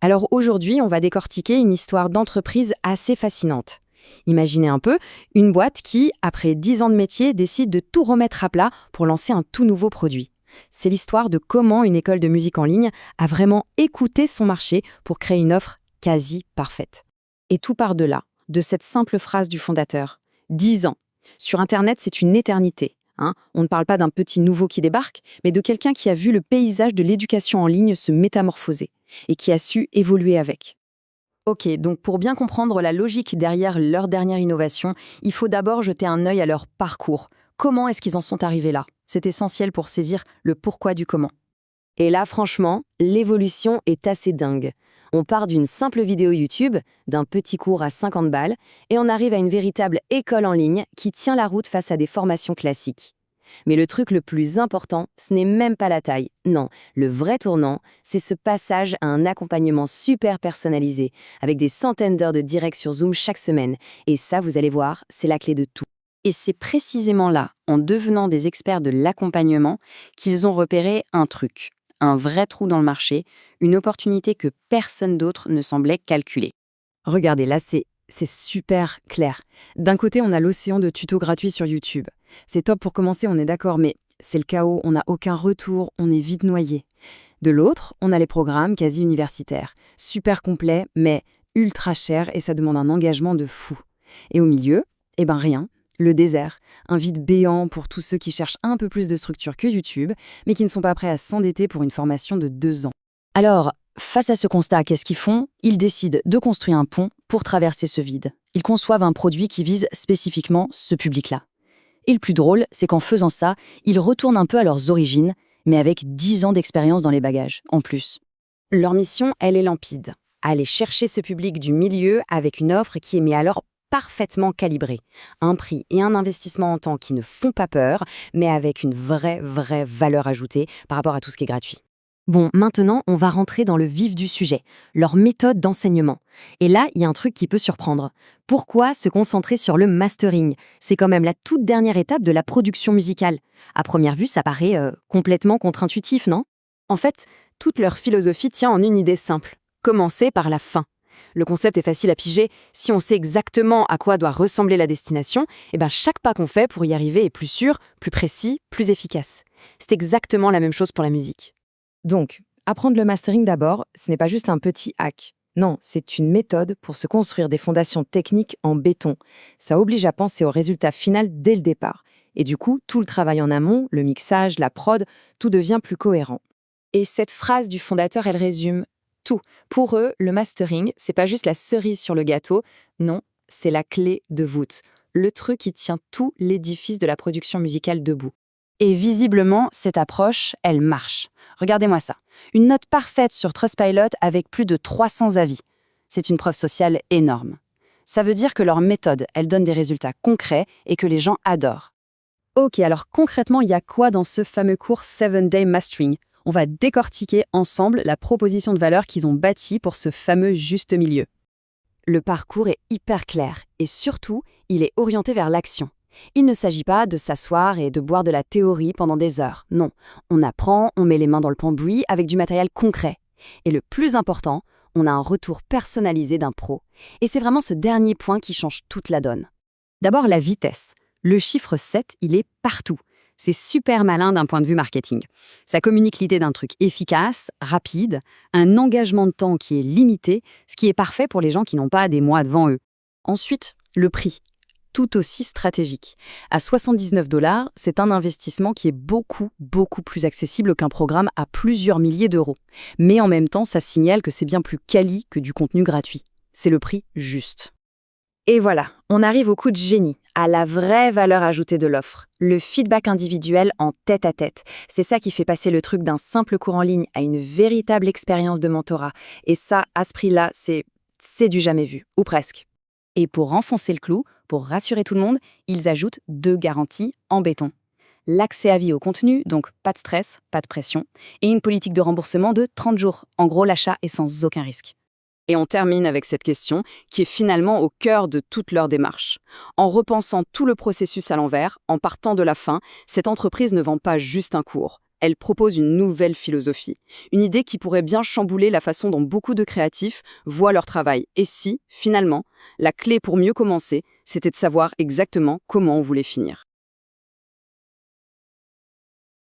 Alors aujourd'hui, on va décortiquer une histoire d'entreprise assez fascinante. Imaginez un peu une boîte qui, après 10 ans de métier, décide de tout remettre à plat pour lancer un tout nouveau produit. C'est l'histoire de comment une école de musique en ligne a vraiment écouté son marché pour créer une offre quasi parfaite. Et tout part de là, de cette simple phrase du fondateur. 10 ans. Sur Internet, c'est une éternité. On ne parle pas d'un petit nouveau qui débarque, mais de quelqu'un qui a vu le paysage de l'éducation en ligne se métamorphoser et qui a su évoluer avec. Ok, donc pour bien comprendre la logique derrière leur dernière innovation, il faut d'abord jeter un œil à leur parcours. Comment est-ce qu'ils en sont arrivés là? C'est essentiel pour saisir le pourquoi du comment. Et là, franchement, l'évolution est assez dingue. On part d'une simple vidéo YouTube, d'un petit cours à 50 balles, et on arrive à une véritable école en ligne qui tient la route face à des formations classiques. Mais le truc le plus important, ce n'est même pas la taille. Non, le vrai tournant, c'est ce passage à un accompagnement super personnalisé, avec des centaines d'heures de direct sur Zoom chaque semaine. Et ça, vous allez voir, c'est la clé de tout. Et c'est précisément là, en devenant des experts de l'accompagnement, qu'ils ont repéré un truc, un vrai trou dans le marché, une opportunité que personne d'autre ne semblait calculer. Regardez, là, c'est super clair. D'un côté, on a l'océan de tutos gratuits sur YouTube. C'est top pour commencer, on est d'accord, mais c'est le chaos, on n'a aucun retour, on est vite noyé. De l'autre, on a les programmes quasi universitaires, super complets, mais ultra chers et ça demande un engagement de fou. Et au milieu, rien, le désert, un vide béant pour tous ceux qui cherchent un peu plus de structure que YouTube, mais qui ne sont pas prêts à s'endetter pour une formation de 2 ans. Alors, face à ce constat, qu'est-ce qu'ils font? Ils décident de construire un pont pour traverser ce vide. Ils conçoivent un produit qui vise spécifiquement ce public-là. Et le plus drôle, c'est qu'en faisant ça, ils retournent un peu à leurs origines, mais avec 10 ans d'expérience dans les bagages, en plus. Leur mission, elle est limpide. Aller chercher ce public du milieu avec une offre qui est mais alors parfaitement calibrée. Un prix et un investissement en temps qui ne font pas peur, mais avec une vraie valeur ajoutée par rapport à tout ce qui est gratuit. Bon, maintenant, on va rentrer dans le vif du sujet, leur méthode d'enseignement. Et là, il y a un truc qui peut surprendre. Pourquoi se concentrer sur le mastering? C'est quand même la toute dernière étape de la production musicale. À première vue, ça paraît complètement contre-intuitif, non? En fait, toute leur philosophie tient en une idée simple. Commencer par la fin. Le concept est facile à piger. Si on sait exactement à quoi doit ressembler la destination, chaque pas qu'on fait pour y arriver est plus sûr, plus précis, plus efficace. C'est exactement la même chose pour la musique. Donc, apprendre le mastering d'abord, ce n'est pas juste un petit hack. Non, c'est une méthode pour se construire des fondations techniques en béton. Ça oblige à penser au résultat final dès le départ. Et du coup, tout le travail en amont, le mixage, la prod, tout devient plus cohérent. Et cette phrase du fondateur, elle résume tout. Pour eux, le mastering, c'est pas juste la cerise sur le gâteau, non, c'est la clé de voûte. Le truc qui tient tout l'édifice de la production musicale debout. Et visiblement, cette approche, elle marche. Regardez-moi ça. Une note parfaite sur Trustpilot avec plus de 300 avis. C'est une preuve sociale énorme. Ça veut dire que leur méthode, elle donne des résultats concrets et que les gens adorent. Ok, alors concrètement, il y a quoi dans ce fameux cours 7-Day Mastering? On va décortiquer ensemble la proposition de valeur qu'ils ont bâtie pour ce fameux juste milieu. Le parcours est hyper clair et surtout, il est orienté vers l'action. Il ne s'agit pas de s'asseoir et de boire de la théorie pendant des heures. Non, on apprend, on met les mains dans le cambouis avec du matériel concret. Et le plus important, on a un retour personnalisé d'un pro. Et c'est vraiment ce dernier point qui change toute la donne. D'abord, la vitesse. Le chiffre 7, il est partout. C'est super malin d'un point de vue marketing. Ça communique l'idée d'un truc efficace, rapide, un engagement de temps qui est limité, ce qui est parfait pour les gens qui n'ont pas des mois devant eux. Ensuite, le prix. Tout aussi stratégique. À 79 $, c'est un investissement qui est beaucoup plus accessible qu'un programme à plusieurs milliers d'euros. Mais en même temps, ça signale que c'est bien plus quali que du contenu gratuit. C'est le prix juste. Et voilà, on arrive au coup de génie, à la vraie valeur ajoutée de l'offre. Le feedback individuel en tête-à-tête. C'est ça qui fait passer le truc d'un simple cours en ligne à une véritable expérience de mentorat. Et ça, à ce prix-là, c'est du jamais vu, ou presque. Et pour renfoncer le clou, pour rassurer tout le monde, ils ajoutent 2 garanties en béton. L'accès à vie au contenu, donc pas de stress, pas de pression, et une politique de remboursement de 30 jours. En gros, l'achat est sans aucun risque. Et on termine avec cette question qui est finalement au cœur de toute leur démarche. En repensant tout le processus à l'envers, en partant de la fin, cette entreprise ne vend pas juste un cours. Elle propose une nouvelle philosophie, une idée qui pourrait bien chambouler la façon dont beaucoup de créatifs voient leur travail. Et si, finalement, la clé pour mieux commencer, c'était de savoir exactement comment on voulait finir.